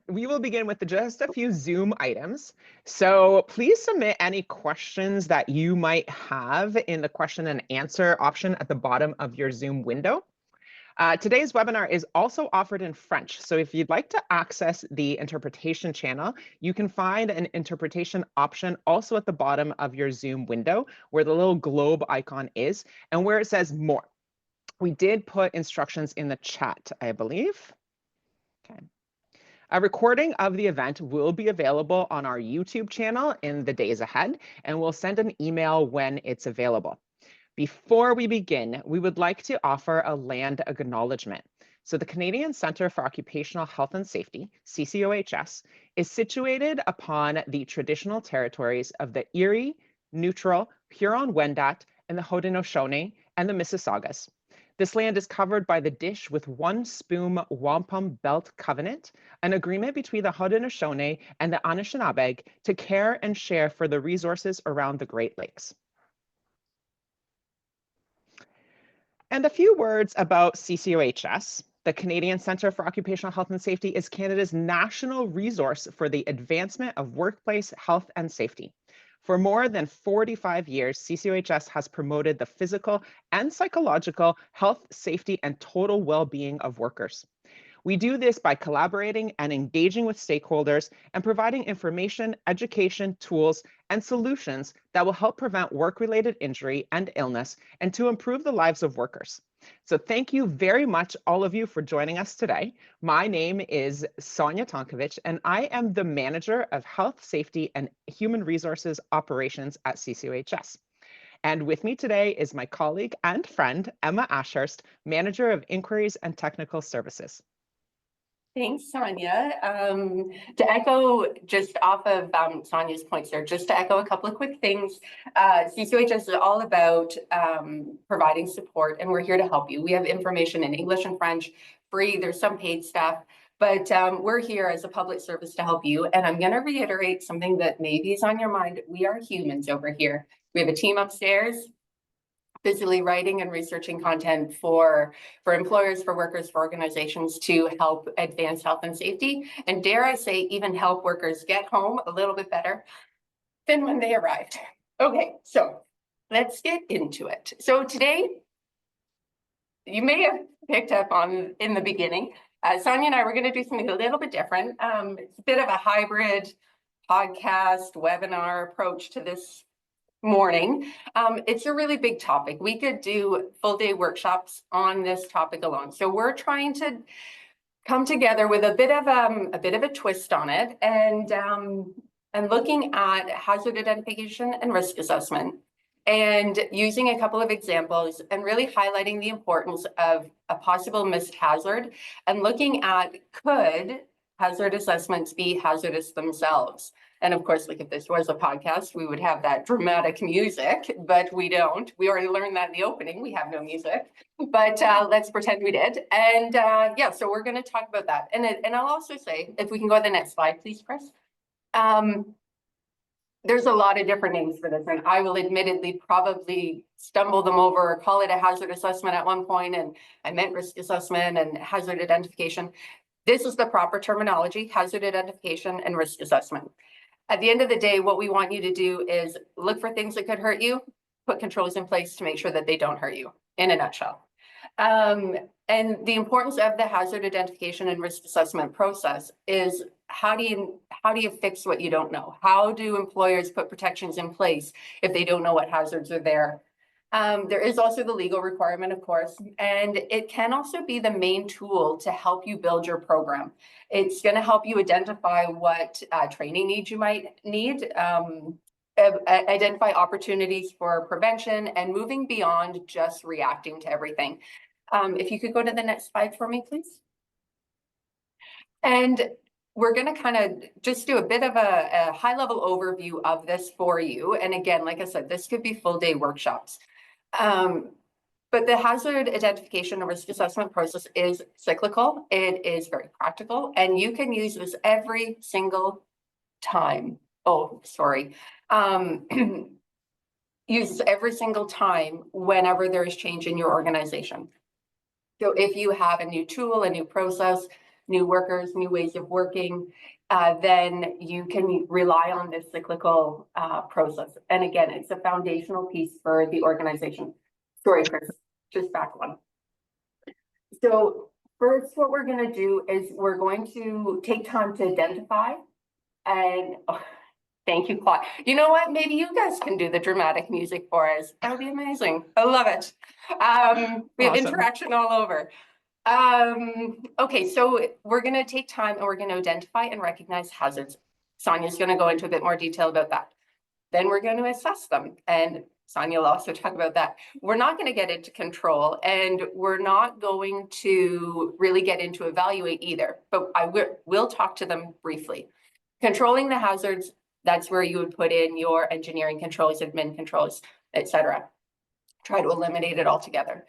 We will begin with just a few Zoom items. So please submit any questions that you might have in the question and answer option at the bottom of your Zoom window. Today's webinar is also offered in French. So if you'd like to access the interpretation channel, you can find an interpretation option also at the bottom of your Zoom window where the little globe icon is and where it says more. We did put instructions in the chat, I believe. Okay. A recording of the event will be available on our YouTube channel in the days ahead, and we'll send an email when it's available. Before we begin, we would like to offer a land acknowledgement. So the Canadian Centre for Occupational Health and Safety, CCOHS, is situated upon the traditional territories of the Erie, Neutral, Huron-Wendat, and the Haudenosaunee and the Mississaugas. This land is covered by the Dish with One Spoon Wampum Belt Covenant, an agreement between the Haudenosaunee and the Anishinaabe to care and share for the resources around the Great Lakes. And a few words about CCOHS. The Canadian Centre for Occupational Health and Safety is Canada's national resource for the advancement of workplace health and safety. For more than 45 years, CCOHS has promoted the physical and psychological health, safety, and total well-being of workers. We do this by collaborating and engaging with stakeholders and providing information, education, tools, and solutions that will help prevent work-related injury and illness and to improve the lives of workers. So thank you very much, all of you, for joining us today. My name is Sonia Tonkovich, and I am the Manager of Health, Safety, and Human Resources Operations at CCOHS. And with me today is my colleague and friend, Emma Ashurst, Manager of Inquiries and Technical Services. Thanks, Sonia. To echo just off of Sonia's points there, just to echo a couple of quick things. CCOHS is all about providing support, and we're here to help you. We have information in English and French, free. There's some paid stuff, but we're here as a public service to help you. And I'm going to reiterate something that maybe is on your mind. We are humans over here. We have a team upstairs, busily writing and researching content for employers, for workers, for organizations to help advance health and safety, and dare I say, even help workers get home a little bit better than when they arrived. Okay, so let's get into it. So today, you may have picked up on in the beginning, Sonia and I were going to do something a little bit different. It's a bit of a hybrid podcast, webinar approach to this morning. It's a really big topic. We could do full day workshops on this topic alone. So we're trying to come together with a bit of a twist on it, and looking at hazard identification and risk assessment, and using a couple of examples and really highlighting the importance of a possible missed hazard, and looking at, could hazard assessments be hazardous themselves? And of course, like if this was a podcast, we would have that dramatic music, but we don't. We already learned that in the opening. We have no music, but let's pretend we did. And yeah, so we're going to talk about that. And I'll also say, if we can go to the next slide, please, Chris. There's a lot of different names for this, and I will admittedly probably stumble them over or call it a hazard assessment at one point, and I meant risk assessment and hazard identification. This is the proper terminology: hazard identification and risk assessment. At the end of the day, what we want you to do is look for things that could hurt you, put controls in place to make sure that they don't hurt you, in a nutshell. And the importance of the hazard identification and risk assessment process is, how do you fix what you don't know? How do employers put protections in place if they don't know what hazards are there? There is also the legal requirement, of course, and it can also be the main tool to help you build your program. It's going to help you identify what training needs you might need, identify opportunities for prevention, and moving beyond just reacting to everything. If you could go to the next slide for me, please. And we're going to kind of just do a bit of a high-level overview of this for you. And again, like I said, this could be full-day workshops. But the hazard identification and risk assessment process is cyclical. It is very practical, and you can use this every single time. Oh, sorry. Use every single time whenever there is change in your organization. So if you have a new tool, a new process, new workers, new ways of working, then you can rely on this cyclical process. And again, it's a foundational piece for the organization. Sorry, Chris, just back one. So first, what we're going to do is we're going to take time to identify and thank you, Claude. You know what? Maybe you guys can do the dramatic music for us. That would be amazing. I love it. We have interaction all over. Okay, so we're going to take time and we're going to identify and recognize hazards. Sonia's going to go into a bit more detail about that. Then we're going to assess them, and Sonia will also talk about that. We're not going to get into control, and we're not going to really get into evaluate either, but I will talk to them briefly. Controlling the hazards, that's where you would put in your engineering controls, admin controls, etc. Try to eliminate it altogether.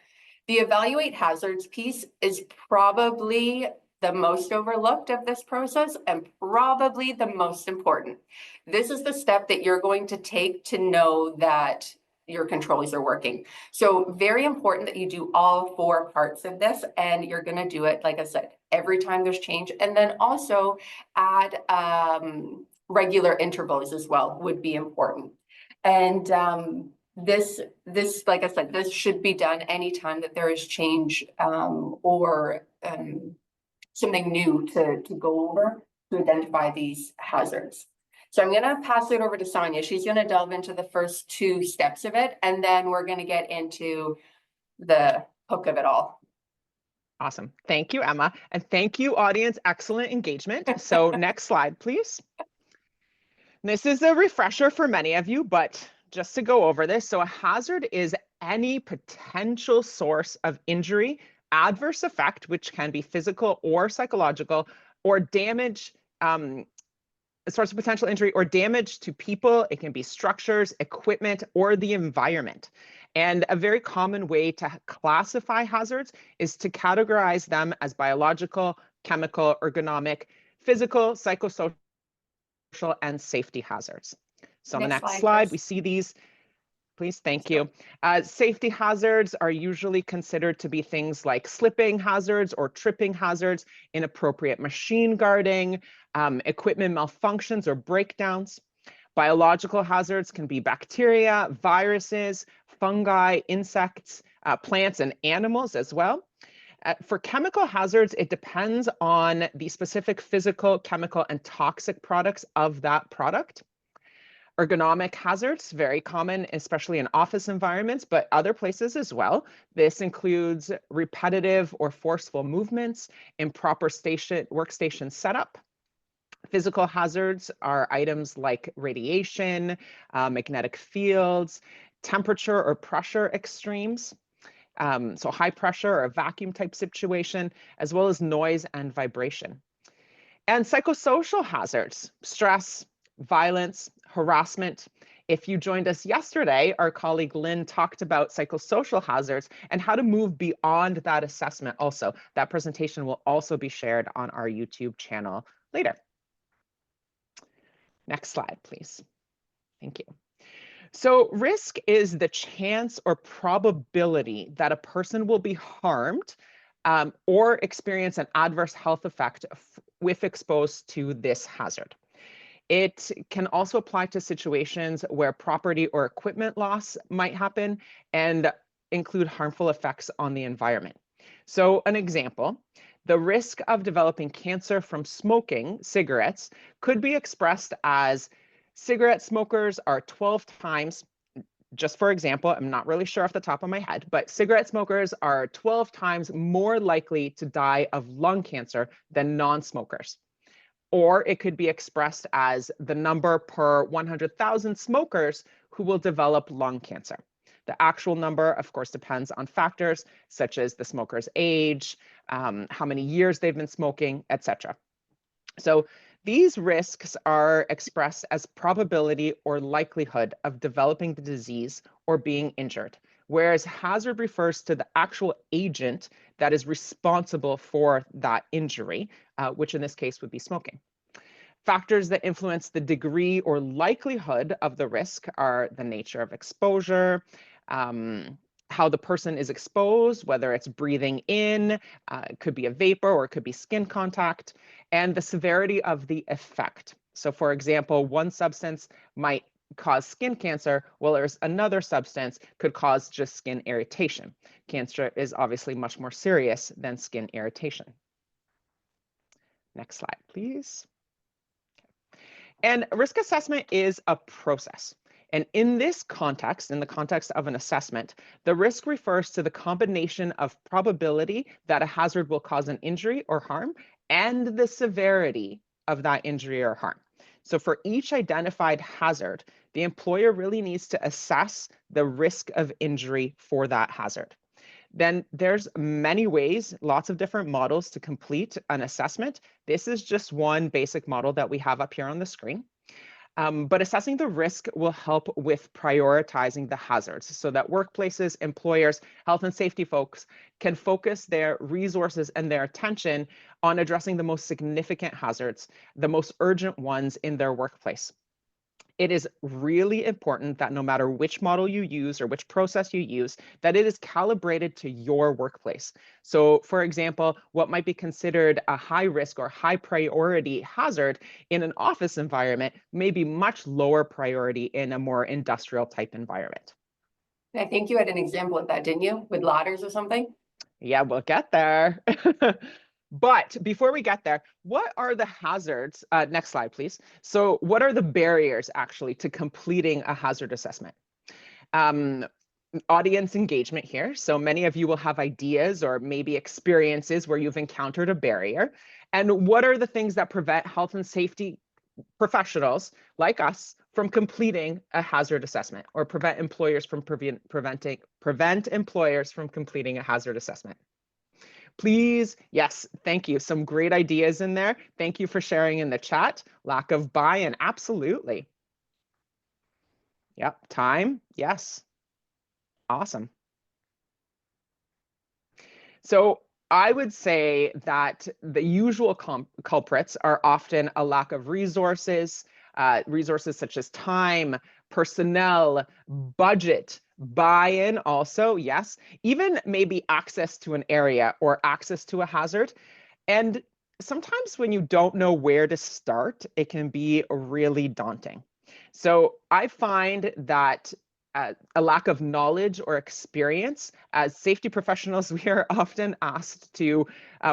The evaluate hazards piece is probably the most overlooked of this process and probably the most important. This is the step that you're going to take to know that your controls are working. So very important that you do all 4 parts of this, and you're going to do it, like I said, every time there's change, and then also add regular intervals as well would be important. And this, like I said, this should be done anytime that there is change or something new to go over to identify these hazards. So I'm going to pass it over to Sonia. She's going to delve into the first 2 steps of it, and then we're going to get into the hook of it all. Awesome. Thank you, Emma. And thank you, audience. Excellent engagement. So next slide, please. This is a refresher for many of you, but just to go over this. So a hazard is any potential source of injury, adverse effect, which can be physical or psychological, or damage, a source of potential injury or damage to people. It can be structures, equipment, or the environment. And a very common way to classify hazards is to categorize them as biological, chemical, ergonomic, physical, psychosocial, and safety hazards. So on the next slide, we see these. Please, thank you. Safety hazards are usually considered to be things like slipping hazards or tripping hazards, inappropriate machine guarding, equipment malfunctions or breakdowns. Biological hazards can be bacteria, viruses, fungi, insects, plants, and animals as well. For chemical hazards, it depends on the specific physical, chemical, and toxic products of that product. Ergonomic hazards, very common, especially in office environments, but other places as well. This includes repetitive or forceful movements, improper workstation setup. Physical hazards are items like radiation, magnetic fields, temperature or pressure extremes. So high pressure or a vacuum type situation, as well as noise and vibration. And psychosocial hazards, stress, violence, harassment. If you joined us yesterday, our colleague Lynn talked about psychosocial hazards and how to move beyond that assessment also. That presentation will also be shared on our YouTube channel later. Next slide, please. Thank you. So risk is the chance or probability that a person will be harmed or experience an adverse health effect if exposed to this hazard. It can also apply to situations where property or equipment loss might happen and include harmful effects on the environment. So an example, the risk of developing cancer from smoking cigarettes could be expressed as cigarette smokers are 12 times, just for example, I'm not really sure off the top of my head, but cigarette smokers are 12 times more likely to die of lung cancer than non-smokers. Or it could be expressed as the number per 100,000 smokers who will develop lung cancer. The actual number, of course, depends on factors such as the smoker's age, how many years they've been smoking, etc. So these risks are expressed as probability or likelihood of developing the disease or being injured, whereas hazard refers to the actual agent that is responsible for that injury, which in this case would be smoking. Factors that influence the degree or likelihood of the risk are the nature of exposure, how the person is exposed, whether it's breathing in, it could be a vapor or it could be skin contact, and the severity of the effect. So for example, one substance might cause skin cancer, while there's another substance could cause just skin irritation. Cancer is obviously much more serious than skin irritation. Next slide, please. And risk assessment is a process. And in this context, in the context of an assessment, the risk refers to the combination of probability that a hazard will cause an injury or harm and the severity of that injury or harm. So for each identified hazard, the employer really needs to assess the risk of injury for that hazard. Then there's many ways, lots of different models to complete an assessment. This is just one basic model that we have up here on the screen. But assessing the risk will help with prioritizing the hazards so that workplaces, employers, health and safety folks can focus their resources and their attention on addressing the most significant hazards, the most urgent ones in their workplace. It is really important that no matter which model you use or which process you use, that it is calibrated to your workplace. So for example, what might be considered a high risk or high priority hazard in an office environment may be much lower priority in a more industrial type environment. I think you had an example of that, didn't you? With ladders or something? Yeah, we'll get there. But before we get there, what are the hazards? Next slide, please. So what are the barriers actually to completing a hazard assessment? Audience engagement here. So many of you will have ideas or maybe experiences where you've encountered a barrier. And what are the things that prevent health and safety professionals like us from completing a hazard assessment, or prevent employers from prevent employers from completing a hazard assessment? Please, yes, thank you. Some great ideas in there. Thank you for sharing in the chat. Lack of buy-in, absolutely. Yep, time, yes. Awesome. So I would say that the usual culprits are often a lack of resources, resources such as time, personnel, budget, buy-in also, yes, even maybe access to an area or access to a hazard. And sometimes when you don't know where to start, it can be really daunting. So I find that a lack of knowledge or experience. As safety professionals, we are often asked to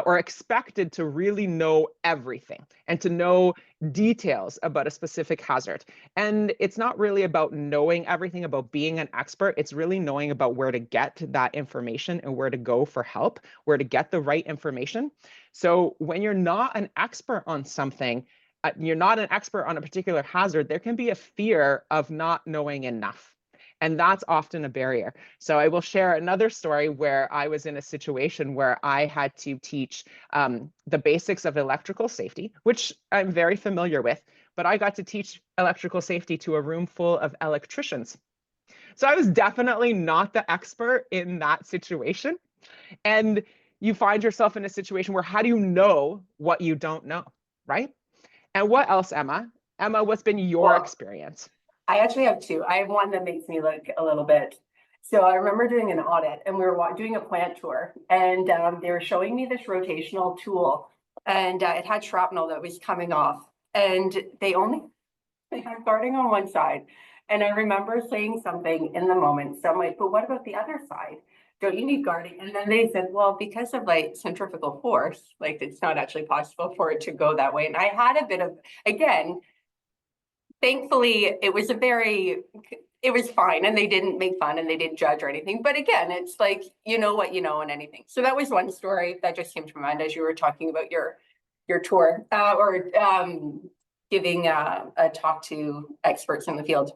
or expected to really know everything and to know details about a specific hazard. And it's not really about knowing everything, about being an expert. It's really knowing about where to get that information and where to go for help, where to get the right information. So when you're not an expert on something, you're not an expert on a particular hazard, there can be a fear of not knowing enough. And that's often a barrier. So I will share another story where I was in a situation where I had to teach the basics of electrical safety, which I'm very familiar with, but I got to teach electrical safety to a room full of electricians. So I was definitely not the expert in that situation. And you find yourself in a situation where how do you know what you don't know, right? And what else, Emma? Emma, what's been your experience? I actually have two. I have one that makes me look a little bit. So I remember doing an audit and we were doing a plant tour, and they were showing me this rotational tool, and it had shrapnel that was coming off, and they had guarding on one side. And I remember saying something in the moment. So I'm like, but what about the other side? Don't you need guarding? And then they said, well, because of like centrifugal force, like it's not actually possible for it to go that way. And I had a bit of, again, thankfully, it was fine, and they didn't make fun and they didn't judge or anything. But again, it's like, you know what you know and anything. So that was one story that just came to mind as you were talking about your tour or giving a talk to experts in the field.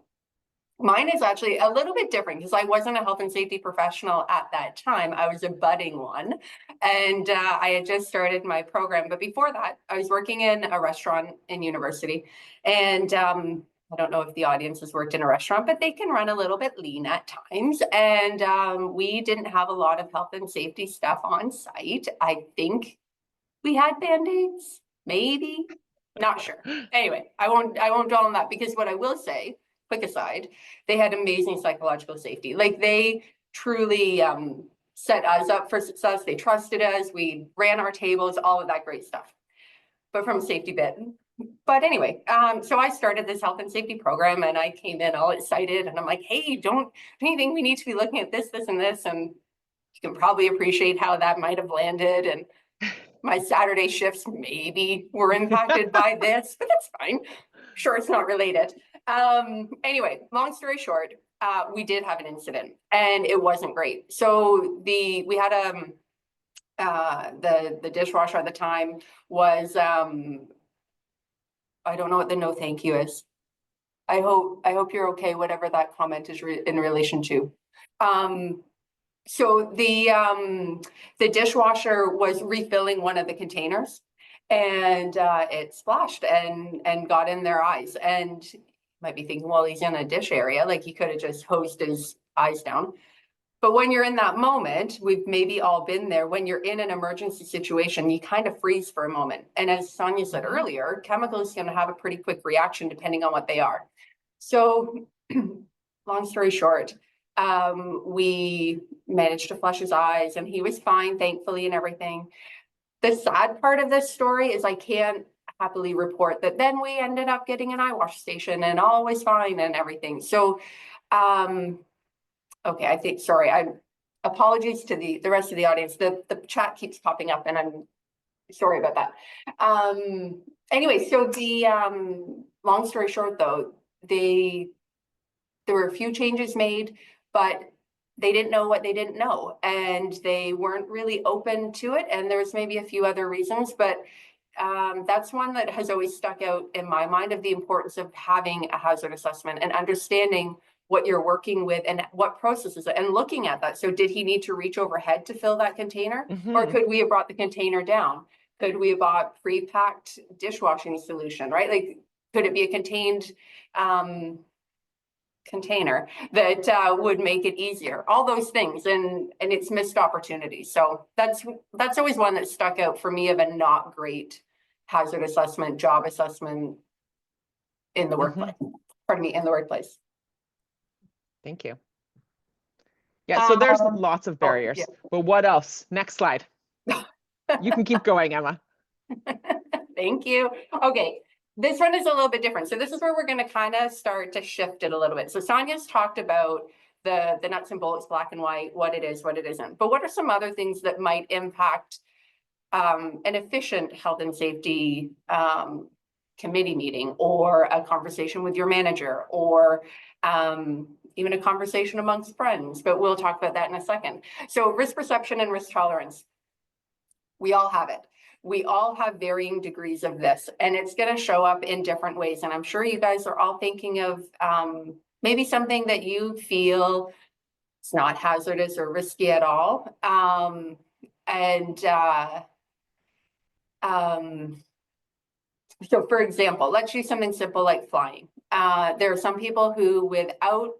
Mine is actually a little bit different because I wasn't a health and safety professional at that time. I was a budding one, and I had just started my program. But before that, I was working in a restaurant in university, and I don't know if the audience has worked in a restaurant, but they can run a little bit lean at times. And we didn't have a lot of health and safety stuff on site. I think we had Band-Aids, maybe, not sure. Anyway, I won't dwell on that, because what I will say, quick aside, they had amazing psychological safety. Like they truly set us up for success. They trusted us. We ran our tables, all of that great stuff. But from a safety bit. But anyway, so I started this health and safety program, and I came in all excited, and I'm like, hey, don't you think we need to be looking at this, this, and this? And you can probably appreciate how that might have landed. And my Saturday shifts maybe were impacted by this, but that's fine. Sure, it's not related. Anyway, long story short, we did have an incident, and it wasn't great. So we had the dishwasher at the time was I don't know what the no thank you is. I hope you're okay, whatever that comment is in relation to. So the dishwasher was refilling one of the containers, and it splashed and got in their eyes. And you might be thinking, well, he's in a dish area, like he could have just hosed his eyes down. But when you're in that moment, we've maybe all been there, when you're in an emergency situation, you kind of freeze for a moment. And as Sonia said earlier, chemicals can have a pretty quick reaction depending on what they are. So long story short, we managed to flush his eyes, and he was fine, thankfully, and everything. The sad part of this story is I can't happily report that then we ended up getting an eye wash station and all was fine and everything. So okay, I think, sorry, apologies to the rest of the audience. The chat keeps popping up, and I'm sorry about that. Anyway, so the long story short, though, there were a few changes made, but they didn't know what they didn't know, and they weren't really open to it. And there's maybe a few other reasons, but that's one that has always stuck out in my mind, of the importance of having a hazard assessment and understanding what you're working with and what processes and looking at that. So did he need to reach overhead to fill that container? Or could we have brought the container down? Could we have bought pre-packed dishwashing solution, right? Like, could it be a contained container that would make it easier? All those things, and it's missed opportunities. So that's always one that stuck out for me of a not great hazard assessment, job assessment in the workplace. Pardon me, in the workplace. Thank you. Yeah, so there's lots of barriers, but what else? Next slide. You can keep going, Emma. Thank you. Okay, this one is a little bit different. So this is where we're going to kind of start to shift it a little bit. So Sonia's talked about the nuts and bolts, black and white, what it is, what it isn't. But what are some other things that might impact an efficient health and safety committee meeting, or a conversation with your manager, or even a conversation amongst friends? But we'll talk about that in a second. So risk perception and risk tolerance. We all have it. We all have varying degrees of this, and it's going to show up in different ways. And I'm sure you guys are all thinking of maybe something that you feel it's not hazardous or risky at all. So for example, let's use something simple like flying. There are some people who, without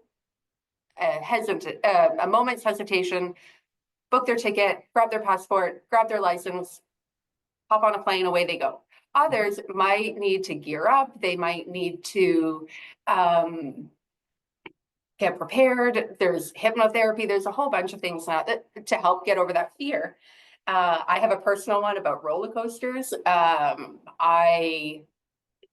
a moment's hesitation, book their ticket, grab their passport, grab their license, hop on a plane, away they go. Others might need to gear up. They might need to get prepared. There's hypnotherapy. There's a whole bunch of things now to help get over that fear. I have a personal one about roller coasters. I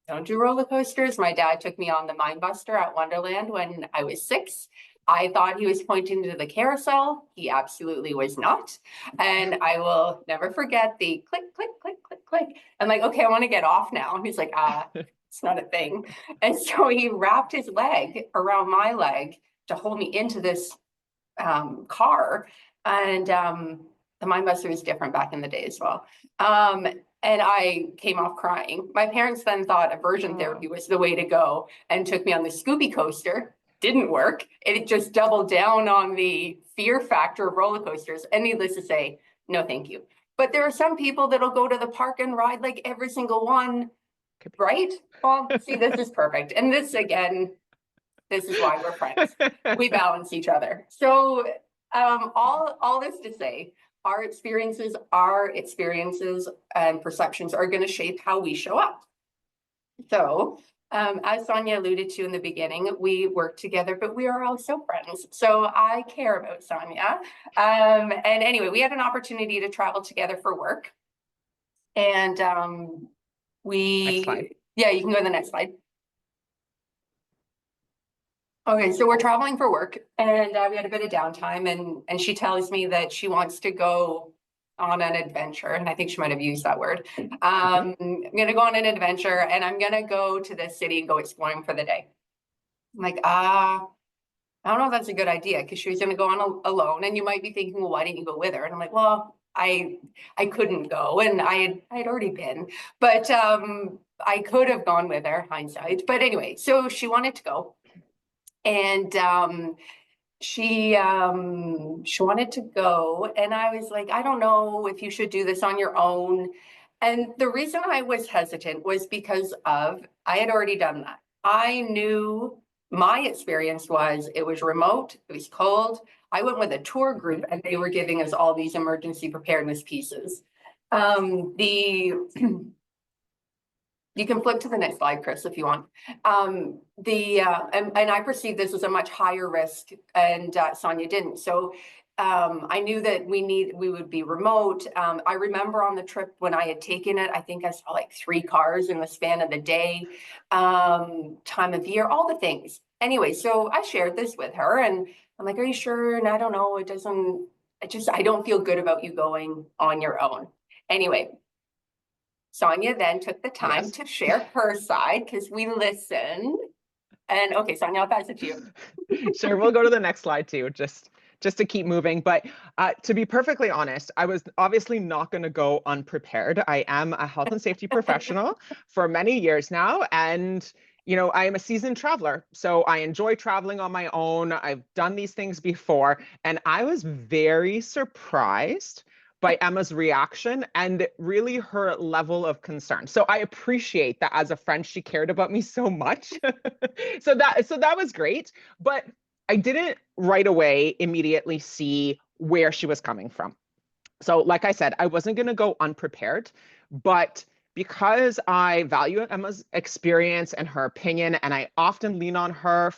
don't do roller coasters. My dad took me on the Mind Buster at Wonderland when I was 6. I thought he was pointing to the carousel. He absolutely was not. And I will never forget the click, click, click, click, click. I'm like, okay, I want to get off now. And he's like, it's not a thing. And so he wrapped his leg around my leg to hold me into this car. And the Mind Buster was different back in the day as well. And I came off crying. My parents then thought aversion therapy was the way to go and took me on the Scooby coaster. Didn't work. It just doubled down on the fear factor of roller coasters. And needless to say, no, thank you. But there are some people that'll go to the park and ride like every single one, right? Well, see, this is perfect. And this, again, this is why we're friends. We balance each other. So all this to say, our experiences and perceptions are going to shape how we show up. So as Sonia alluded to in the beginning, we work together, but we are also friends. So I care about Sonia. And anyway, we had an opportunity to travel together for work. And Next slide. yeah, you can go to the next slide. Okay, so we're traveling for work, and we had a bit of downtime, and she tells me that she wants to go on an adventure, and I think she might have used that word. I'm going to go on an adventure, and I'm going to go to the city and go exploring for the day. I'm like, I don't know if that's a good idea, because she was going to go on alone, and you might be thinking, well, why didn't you go with her? And I'm like, well, I couldn't go, and I had already been, but I could have gone with her, hindsight. But anyway, so she wanted to go. And she wanted to go, and I was like, I don't know if you should do this on your own. And the reason I was hesitant was because I had already done that. I knew my experience was it was remote, it was cold. I went with a tour group, and they were giving us all these emergency preparedness pieces. You can flip to the next slide, Chris, if you want. And I perceived this as a much higher risk, and Sonia didn't. So I knew that we would be remote. I remember on the trip when I had taken it, I think I saw like 3 cars in the span of the day, time of year, all the things. Anyway, so I shared this with her, and I'm like, are you sure? And I don't know, I don't feel good about you going on your own. Anyway, Sonia then took the time to share her side, because we listened. And okay, Sonia, I'll pass it to you. Sure, we'll go to the next slide too, just to keep moving. But to be perfectly honest, I was obviously not going to go unprepared. I am a health and safety professional for many years now, and I am a seasoned traveler, so I enjoy traveling on my own. I've done these things before, and I was very surprised by Emma's reaction and really her level of concern. So I appreciate that as a friend, she cared about me so much. so that was great. But I didn't right away immediately see where she was coming from. So like I said, I wasn't going to go unprepared, but because I value Emma's experience and her opinion, and I often lean on her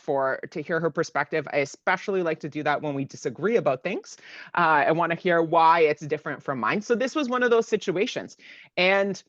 to hear her perspective, I especially like to do that when we disagree about things. I want to hear why it's different from mine. So this was one of those situations, and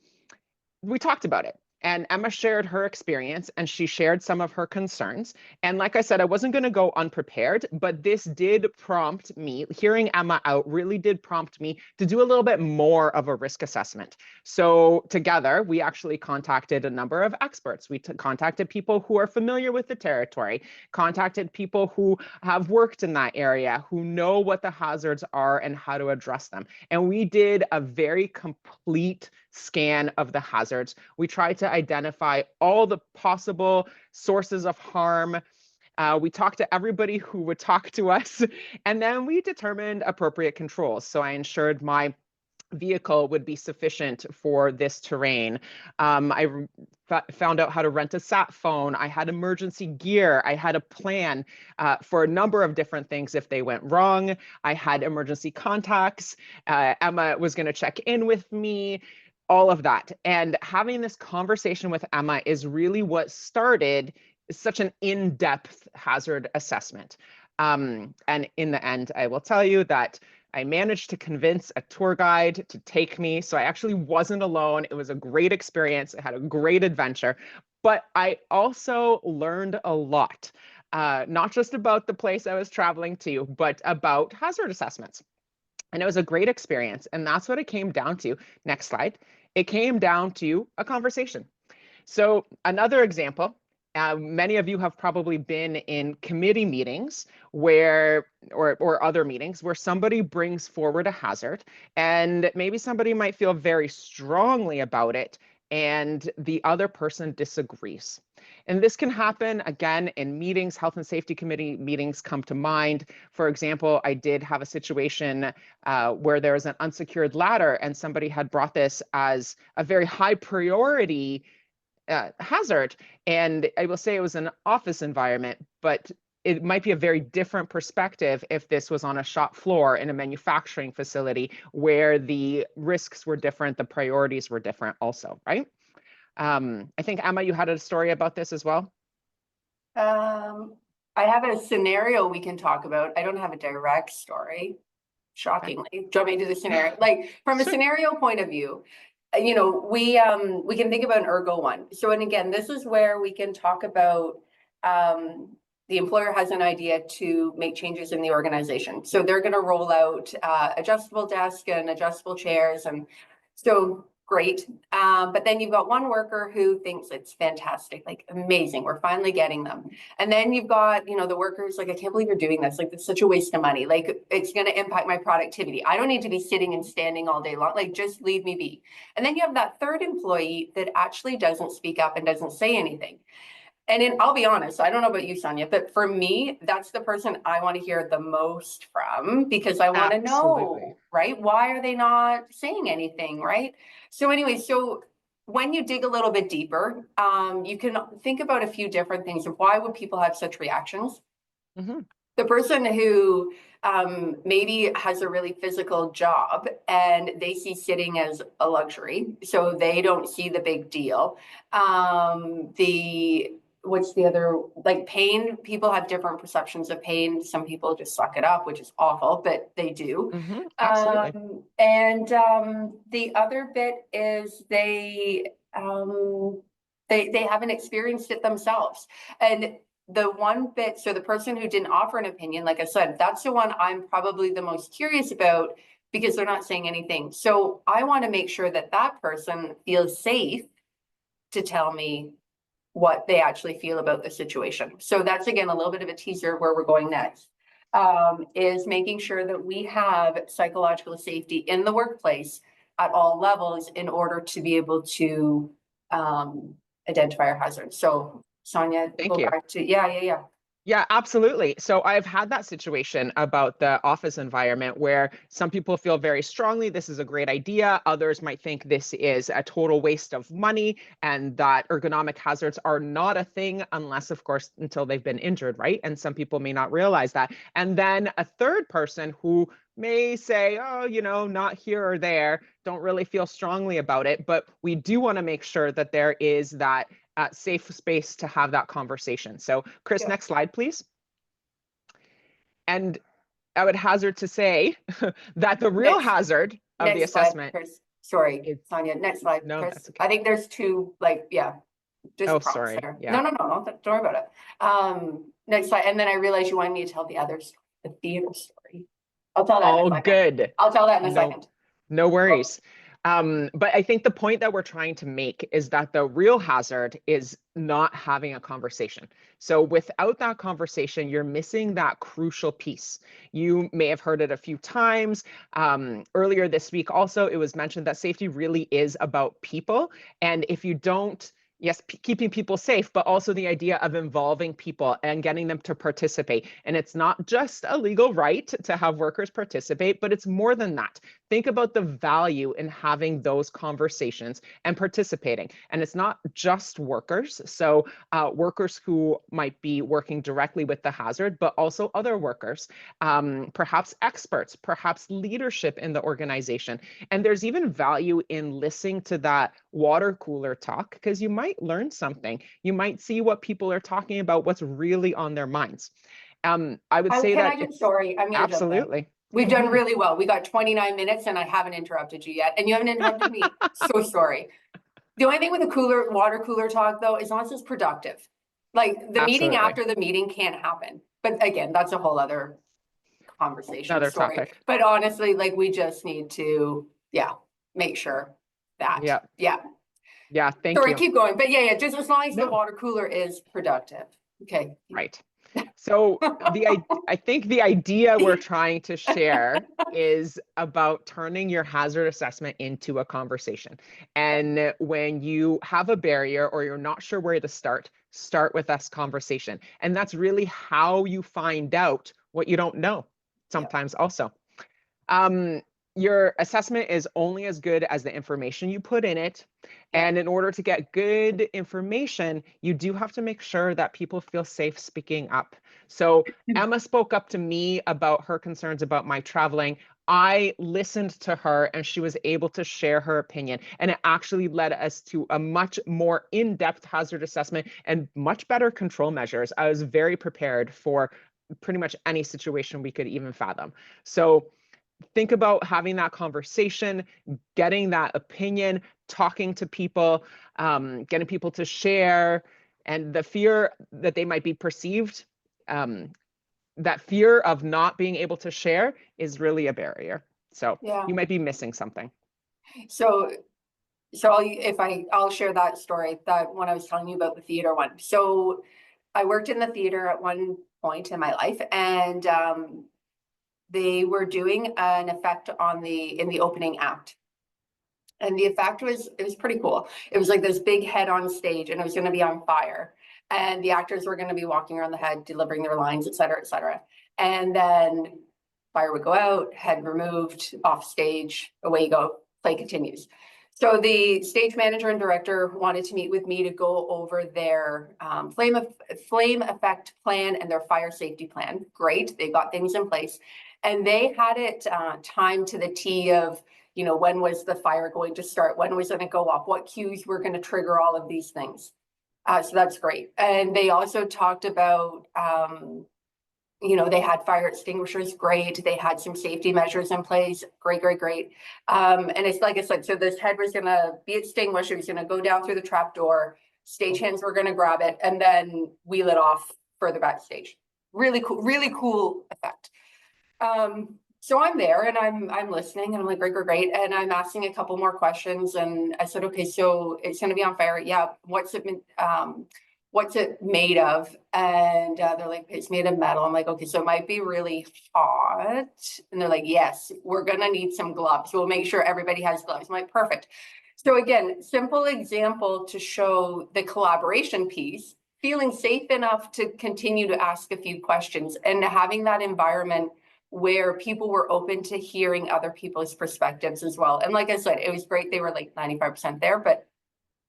we talked about it. And Emma shared her experience, and she shared some of her concerns. And like I said, I wasn't going to go unprepared, but this did prompt me, hearing Emma out really did prompt me to do a little bit more of a risk assessment. So together, we actually contacted a number of experts. We contacted people who are familiar with the territory, contacted people who have worked in that area, who know what the hazards are and how to address them. And we did a very complete scan of the hazards. We tried to identify all the possible sources of harm. We talked to everybody who would talk to us, and then we determined appropriate controls. So I ensured my vehicle would be sufficient for this terrain. I found out how to rent a sat phone. I had emergency gear. I had a plan for a number of different things if they went wrong. I had emergency contacts. Emma was going to check in with me. All of that. And having this conversation with Emma is really what started such an in-depth hazard assessment. And in the end, I will tell you that I managed to convince a tour guide to take me. So I actually wasn't alone. It was a great experience. I had a great adventure, but I also learned a lot, not just about the place I was traveling to, but about hazard assessments. And it was a great experience. And that's what it came down to. Next slide. It came down to a conversation. So another example, many of you have probably been in committee meetings or other meetings where somebody brings forward a hazard, and maybe somebody might feel very strongly about it and the other person disagrees. And this can happen again in meetings. Health and safety committee meetings come to mind. For example, I did have a situation where there was an unsecured ladder, and somebody had brought this as a very high priority hazard. And I will say it was an office environment, but it might be a very different perspective if this was on a shop floor in a manufacturing facility where the risks were different, the priorities were different also, right? I think, Emma, you had a story about this as well. I have a scenario we can talk about. I don't have a direct story, shockingly. Do you want me to do the scenario? Like from a Sure. scenario point of view, we can think about an ergo one. So, and again, this is where we can talk about the employer has an idea to make changes in the organization. So they're going to roll out adjustable desk and adjustable chairs, and so great. But then you've got one worker who thinks it's fantastic, like amazing, we're finally getting them. And then you've got, the workers like, I can't believe you're doing this. Like, it's such a waste of money. Like, it's going to impact my productivity. I don't need to be sitting and standing all day long. Like, just leave me be. And then you have that third employee that actually doesn't speak up and doesn't say anything. And I'll be honest, I don't know about you, Sonia, but for me, that's the person I want to hear the most from, because I want to Absolutely. know, right? Why are they not saying anything, right? So anyway, so when you dig a little bit deeper, you can think about a few different things of why would people have such reactions. Mm-hmm. The person who maybe has a really physical job and they see sitting as a luxury, so they don't see the big deal. What's the other, like pain? People have different perceptions of pain. Some people just suck it up, which is awful, but they do. Mm-hmm. Absolutely. And the other bit is they haven't experienced it themselves. And the one bit, so the person who didn't offer an opinion, like I said, that's the one I'm probably the most curious about, because they're not saying anything. So I want to make sure that that person feels safe to tell me what they actually feel about the situation. So that's, again, a little bit of a teaser where we're going next, is making sure that we have psychological safety in the workplace at all levels in order to be able to identify our hazards. So Sonia, Thank go you. back to, yeah. Yeah, absolutely. So I've had that situation about the office environment where some people feel very strongly this is a great idea. Others might think this is a total waste of money and that ergonomic hazards are not a thing unless, of course, until they've been injured, right? And some people may not realize that. And then a third person who may say, oh, not here or there, don't really feel strongly about it. But we do want to make sure that there is that safe space to have that conversation. So Chris, Yeah. next slide, please. And I would hazard to say that the real hazard of the assessment. Slide, Chris. Sorry, is, Sonia, next slide, no, Chris. that's okay. I think there's two, just Oh, prompts sorry. there. Yeah. No, don't worry about it. Next slide, and then I realized you wanted me to tell the other story, the theater story. I'll tell that in a second. Good. I'll tell that in a second. No worries. But I think the point that we're trying to make is that the real hazard is not having a conversation. So without that conversation, you're missing that crucial piece. You may have heard it a few times. Earlier this week, also, it was mentioned that safety really is about people. And if you don't, yes, keeping people safe, but also the idea of involving people and getting them to participate. And it's not just a legal right to have workers participate, but it's more than that. Think about the value in having those conversations and participating. And it's not just workers. So workers who might be working directly with the hazard, but also other workers, perhaps experts, perhaps leadership in the organization. And there's even value in listening to that water cooler talk, because you might learn something. You might see what people are talking about, what's really on their minds. I would say that sorry, I'm going to jump in. absolutely. We've done really well. We got 29 minutes and I haven't interrupted you yet. And you haven't interrupted me. So sorry. The only thing with the water cooler talk, though, is unless it's productive. Like the meeting after the meeting can't happen. But again, that's a whole other conversation. Another topic. But honestly, like we just need to, make sure that. Yeah, thank you. Sorry, keep going. But just as long as the water cooler is productive. Okay. Right. So I think the idea we're trying to share is about turning your hazard assessment into a conversation. And when you have a barrier or you're not sure where to start with this conversation. And that's really how you find out what you don't know sometimes also. Your assessment is only as good as the information you put in it. And in order to get good information, you do have to make sure that people feel safe speaking up. So Emma spoke up to me about her concerns about my traveling. I listened to her and she was able to share her opinion. And it actually led us to a much more in-depth hazard assessment and much better control measures. I was very prepared for pretty much any situation we could even fathom. So think about having that conversation, getting that opinion, talking to people, getting people to share, and the fear that they might be perceived, that fear of not being able to share is really a barrier. So Yeah. you might be missing something. So I'll share that story, that when I was telling you about the theater one. So I worked in the theater at one point in my life, and they were doing an effect in the opening act. And the effect it was pretty cool. It was like this big head on stage, and it was going to be on fire. And the actors were going to be walking around the head, delivering their lines, et cetera, et cetera. And then fire would go out, head removed, off stage, away you go, play continues. So the stage manager and director wanted to meet with me to go over their flame effect plan and their fire safety plan. Great, they got things in place. And they had it timed to the T of, you know, when was the fire going to start? When was it going to go off? What cues were going to trigger all of these things? So that's great. And they also talked about, you know, they had fire extinguishers, great. They had some safety measures in place, great, great, great. And it's like I said, so this head was going to be extinguished. It was going to go down through the trap door. Stagehands were going to grab it and then wheel it off further backstage. Really cool effect. So I'm there and I'm listening and I'm like, great, great, great. And I'm asking a couple more questions. And I said, okay, so it's going to be on fire. Yeah. What's it made of? And they're like, it's made of metal. I'm like, okay, so it might be really hot. And they're like, yes, we're going to need some gloves. We'll make sure everybody has gloves. I'm like, perfect. So again, simple example to show the collaboration piece, feeling safe enough to continue to ask a few questions and having that environment where people were open to hearing other people's perspectives as well. And like I said, it was great. They were like 95% there, but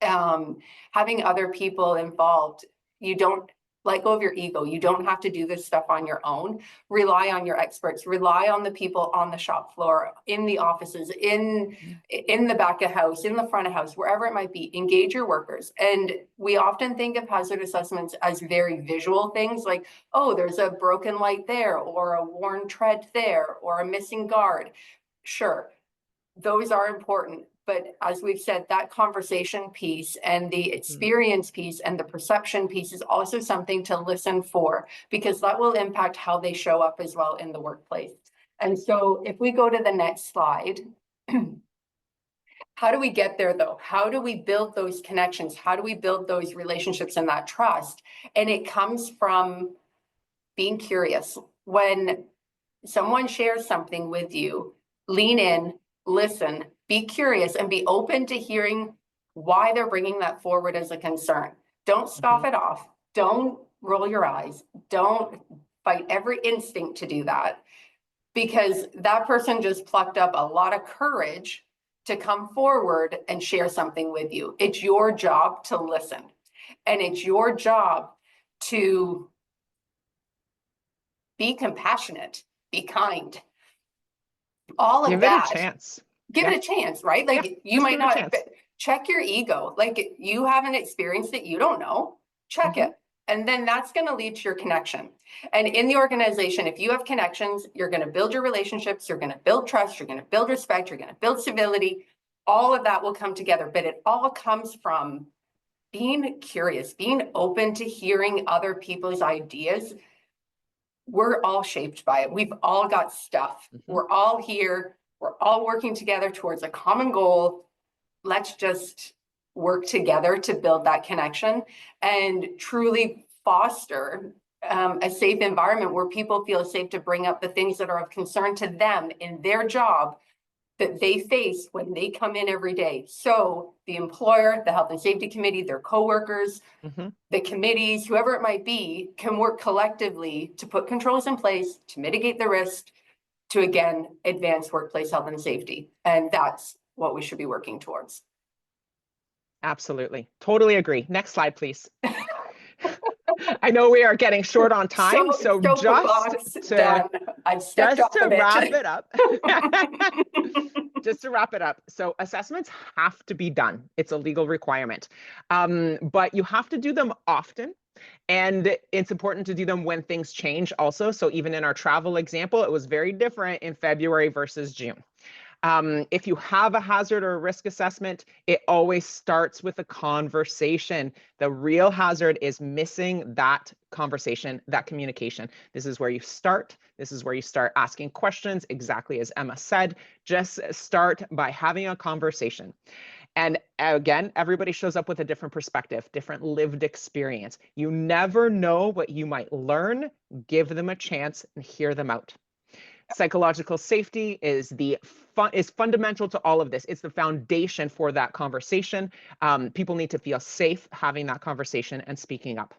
having other people involved, you don't let go of your ego. You don't have to do this stuff on your own. Rely on your experts, rely on the people on the shop floor, in the offices, in the back of house, in the front of house, wherever it might be. Engage your workers. And we often think of hazard assessments as very visual things like, oh, there's a broken light there, or a worn tread there, or a missing guard. Sure, those are important. But as we've said, that conversation piece and the experience piece and the perception piece is also something to listen for, because that will impact how they show up as well in the workplace. And so if we go to the next slide, how do we get there though? How do we build those connections? How do we build those relationships and that trust? And it comes from being curious. When someone shares something with you, lean in, listen, be curious, and be open to hearing why they're bringing that forward as a concern. Don't scoff it off. Don't roll your eyes. Don't fight every instinct to do that, because that person just plucked up a lot of courage to come forward and share something with you. It's your job to listen, and it's your job to be compassionate, be kind, all of that. Give it a chance. Give it a chance, right? Like you might not check your ego. Like you have an experience that you don't know, check it. And then that's going to lead to your connection. And in the organization, if you have connections, you're going to build your relationships, you're going to build trust, you're going to build respect, you're going to build civility. All of that will come together, but it all comes from being curious, being open to hearing other people's ideas. We're all shaped by it. We've all got stuff. We're all here. We're all working together towards a common goal. Let's just work together to build that connection and truly foster a safe environment where people feel safe to bring up the things that are of concern to them in their job that they face when they come in every day. So the employer, the health and safety committee, their coworkers, the committees, whoever it might be, can work collectively to put controls in place to mitigate the risk, to again advance workplace health and safety. And that's what we should be working towards. Absolutely. Totally agree. Next slide, please. I know we are getting short on time, so just to I've stepped Just off to of it. wrap it up, just to wrap it up. So assessments have to be done. It's a legal requirement. But you have to do them often. And it's important to do them when things change also. So even in our travel example, it was very different in February versus June. If you have a hazard or a risk assessment, it always starts with a conversation. The real hazard is missing that conversation, that communication. This is where you start. This is where you start asking questions, exactly as Emma said. Just start by having a conversation. And again, everybody shows up with a different perspective, different lived experience. You never know what you might learn. Give them a chance and hear them out. Psychological safety is fundamental to all of this. It's the foundation for that conversation. People need to feel safe having that conversation and speaking up.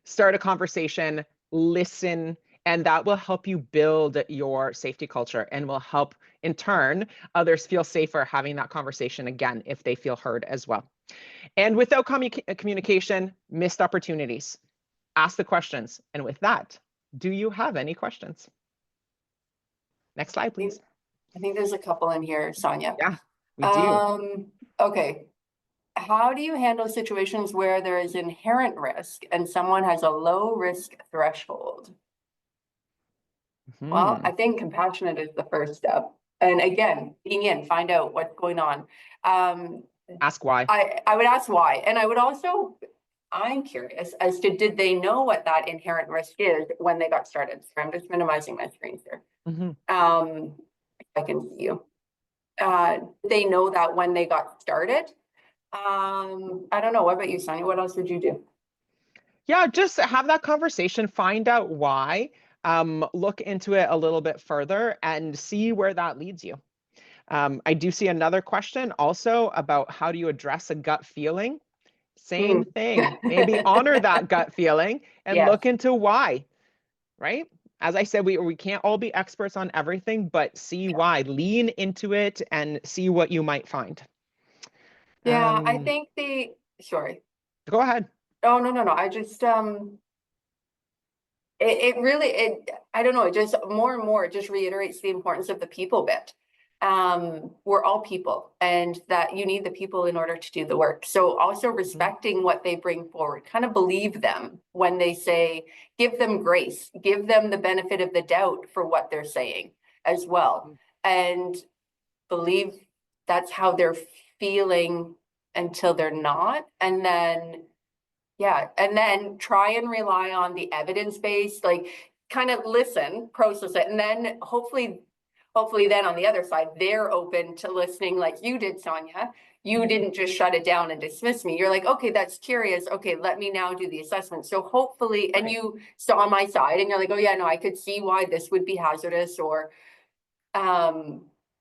Start a conversation, listen, and that will help you build your safety culture and will help, in turn, others feel safer having that conversation again if they feel heard as well. And without communication, missed opportunities. Ask the questions. And with that, do you have any questions? Next slide, please. I think there's a couple in here, Sonia. Yeah, we do. Okay. How do you handle situations where there is inherent risk and someone has a low risk threshold? Well, I think compassionate is the first step. And again, being in, find out what's going on. Ask why. I would ask why. And I would also, I'm curious as to, did they know what that inherent risk is when they got started? So I'm just minimizing my screen here. I can see you. They know that when they got started. I don't know. What about you, Sonia? What else would you do? Yeah, just have that conversation, find out why, look into it a little bit further and see where that leads you. I do see another question also about how do you address a gut feeling? Same thing. Maybe honor that gut feeling and look into why, right? As I said, we can't all be experts on everything, but see why. Lean into it and see what you might find. Yeah, I think sorry. Go ahead. Oh, no. I just, it really, I don't know, it just more and more, it just reiterates the importance of the people bit. We're all people and that you need the people in order to do the work. So also respecting what they bring forward, kind of believe them when they say, give them grace, give them the benefit of the doubt for what they're saying as well. And believe that's how they're feeling until they're not. And then, and then try and rely on the evidence base, like kind of listen, process it. And then hopefully then on the other side, they're open to listening like you did, Sonia. You didn't just shut it down and dismiss me. You're like, okay, that's curious. Okay, let me now do the assessment. So hopefully, and you saw my side and you're like, oh yeah, no, I could see why this would be hazardous or,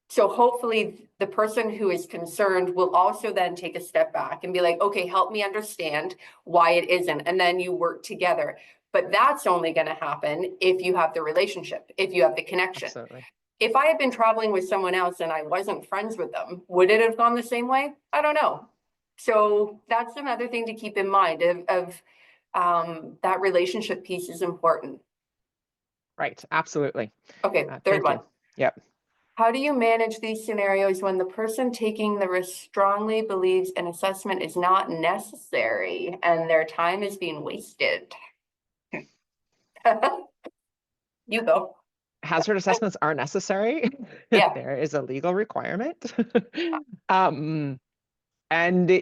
so hopefully the person who is concerned will also then take a step back and be like, okay, help me understand why it isn't. And then you work together. But that's only going to happen if you have the relationship, if you have the connection. Absolutely. If I had been traveling with someone else and I wasn't friends with them, would it have gone the same way? I don't know. So that's another thing to keep in mind of that relationship piece is important. Right. Absolutely. Okay. Third one. Yep. How do you manage these scenarios when the person taking the risk strongly believes an assessment is not necessary and their time is being wasted? You go. Hazard assessments are necessary. Yeah. There is a legal requirement. And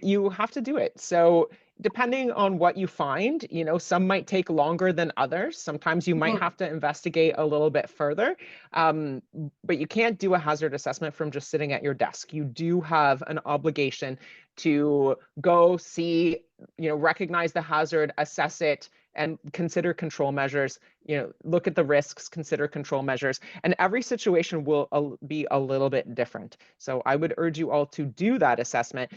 you have to do it. So depending on what you find, some might take longer than others. Sometimes you might have to investigate a little bit further, but you can't do a hazard assessment from just sitting at your desk. You do have an obligation to go see, recognize the hazard, assess it, and consider control measures, look at the risks, consider control measures, and every situation will be a little bit different. So I would urge you all to do that assessment.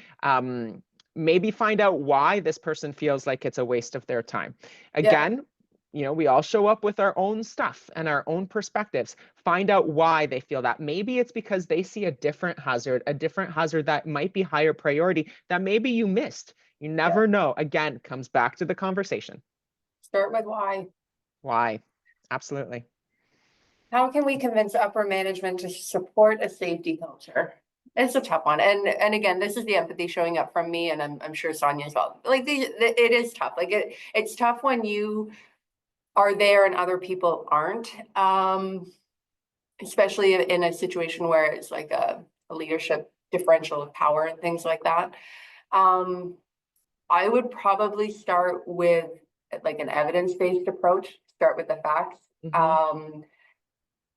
Maybe find out why this person feels like it's a waste of their time. Again, we all show up with our own stuff and our own perspectives. Find out why they feel that. Maybe it's because they see a different hazard that might be higher priority that maybe you missed. You never know. Again, comes back to the conversation. Start with why. Why? Absolutely. How can we convince upper management to support a safety culture? It's a tough one. And again, this is the empathy showing up from me, and I'm sure Sonia as well. Like it is tough. Like it's tough when you are there and other people aren't. Especially in a situation where it's like a leadership differential of power and things like that. I would probably start with like an evidence-based approach, start with the facts.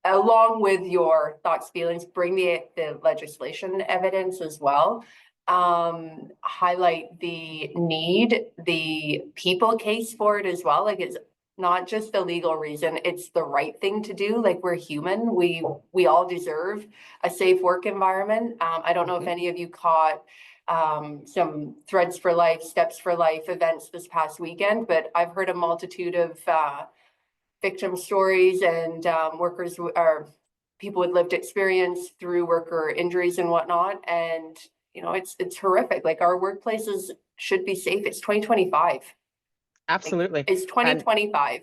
Along with your thoughts, feelings, bring the legislation evidence as well. Highlight the need, the people case for it as well. Like it's not just the legal reason, it's the right thing to do. Like we're human, we all deserve a safe work environment. I don't know if any of you caught some Threads for Life, Steps for Life events this past weekend, but I've heard a multitude of victim stories and workers or people with lived experience through worker injuries and whatnot. And, you know, it's horrific. Like our workplaces should be safe. It's 2025. Absolutely. Like, it's 2025.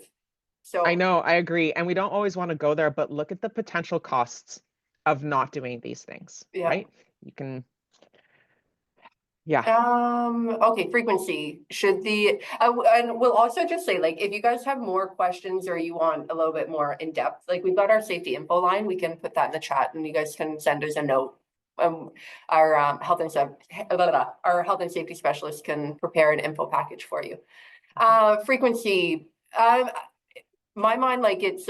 So I know, I agree. And we don't always want to go there, but look at the potential costs of not doing these things, right? You can, okay, frequency should the and we'll also just say, like, if you guys have more questions or you want a little bit more in depth, like we've got our safety info line, we can put that in the chat and you guys can send us a note. Our health and safety specialist can prepare an info package for you. Frequency, my mind, like it's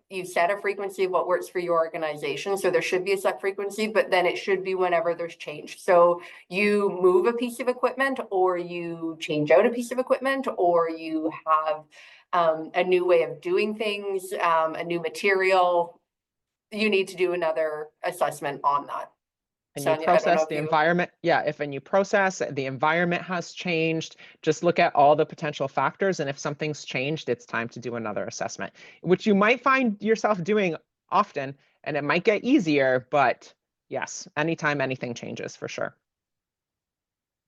you set a frequency of what works for your organization, so there should be a set frequency, but then it should be whenever there's change. So you move a piece of equipment, or you change out a piece of equipment, or you have a new way of doing things, a new material, you need to do another assessment on that. and Sonia, you process the environment. Yeah, if and you process, the environment has changed, just look at all the potential factors. And if something's changed, it's time to do another assessment, which you might find yourself doing often, and it might get easier, but yes, anytime anything changes, for sure.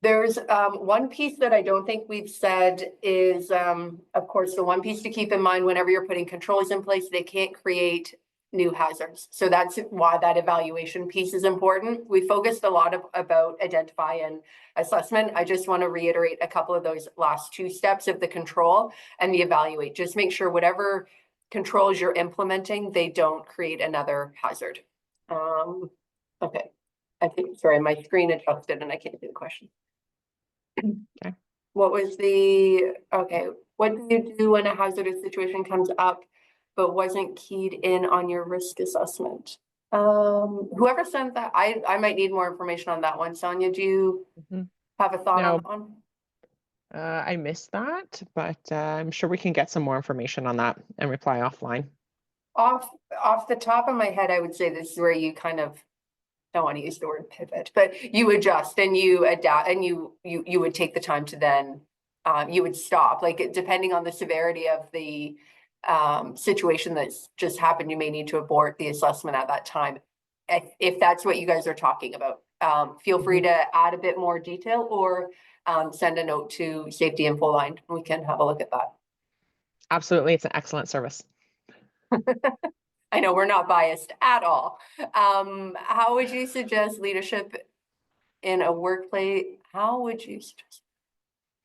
There's one piece that I don't think we've said is, of course, the one piece to keep in mind whenever you're putting controls in place, they can't create new hazards. So that's why that evaluation piece is important. We focused a lot about identify and assessment. I just want to reiterate a couple of those last two steps of the control and the evaluate. Just make sure whatever controls you're implementing, they don't create another hazard. Okay. I think, sorry, my screen adjusted and I can't see the question. Okay. What was the, okay, what do you do when a hazardous situation comes up but wasn't keyed in on your risk assessment? Whoever sent that, I might need more information on that one. Sonia, do you have a thought on that one? I missed that, but I'm sure we can get some more information on that and reply offline. Off the top of my head, I would say this is where you kind of, don't want to use the word pivot, but you adjust and you adapt, and you would take the time to then you would stop, like depending on the severity of the situation that's just happened, you may need to abort the assessment at that time. If that's what you guys are talking about, feel free to add a bit more detail or send a note to safety info line. We can have a look at that. Absolutely, it's an excellent service. I know we're not biased at all. How would you suggest leadership in a workplace? How would you suggest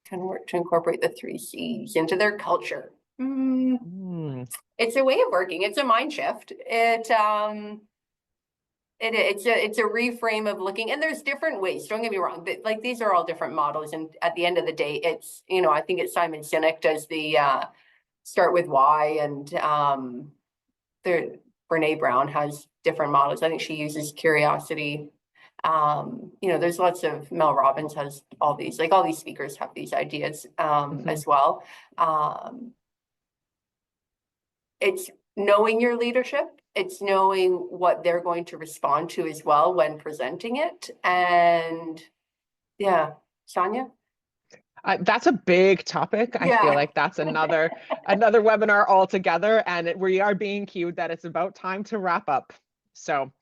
to incorporate the 3 C's into their culture? It's a way of working. It's a mind shift. It's a reframe of looking, and there's different ways. Don't get me wrong. But like these are all different models, and at the end of the day, it's, you know, I think it's Simon Sinek does the start with why, and Brene Brown has different models. I think she uses curiosity. You know, there's lots of, Mel Robbins has all these, like all these speakers have these ideas as well. It's knowing your leadership. It's knowing what they're going to respond to as well when presenting it. And yeah, Sonia? That's a big topic. I feel like that's another webinar altogether, and we are being cued that it's about time to wrap up. So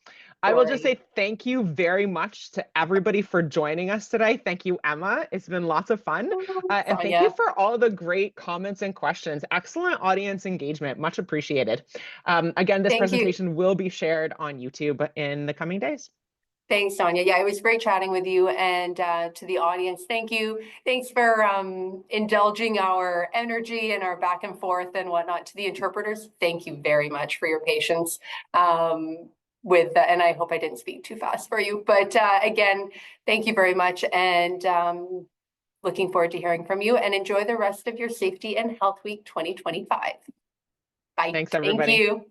I will just say thank you very much to everybody for joining us today. Thank you, Emma. It's been lots of fun. And thank you for all the great comments and questions. Excellent audience engagement. Much appreciated. Again, this presentation will be shared on YouTube in the coming days. Thanks, Sonia. Yeah, it was great chatting with you, and to the audience, thank you. Thanks for indulging our energy and our back and forth and whatnot. To the interpreters, thank you very much for your patience with and I hope I didn't speak too fast for you. But again, thank you very much, and looking forward to hearing from you, and enjoy the rest of your Safety and Health Week 2025. Bye. Thanks, everybody. Thank you.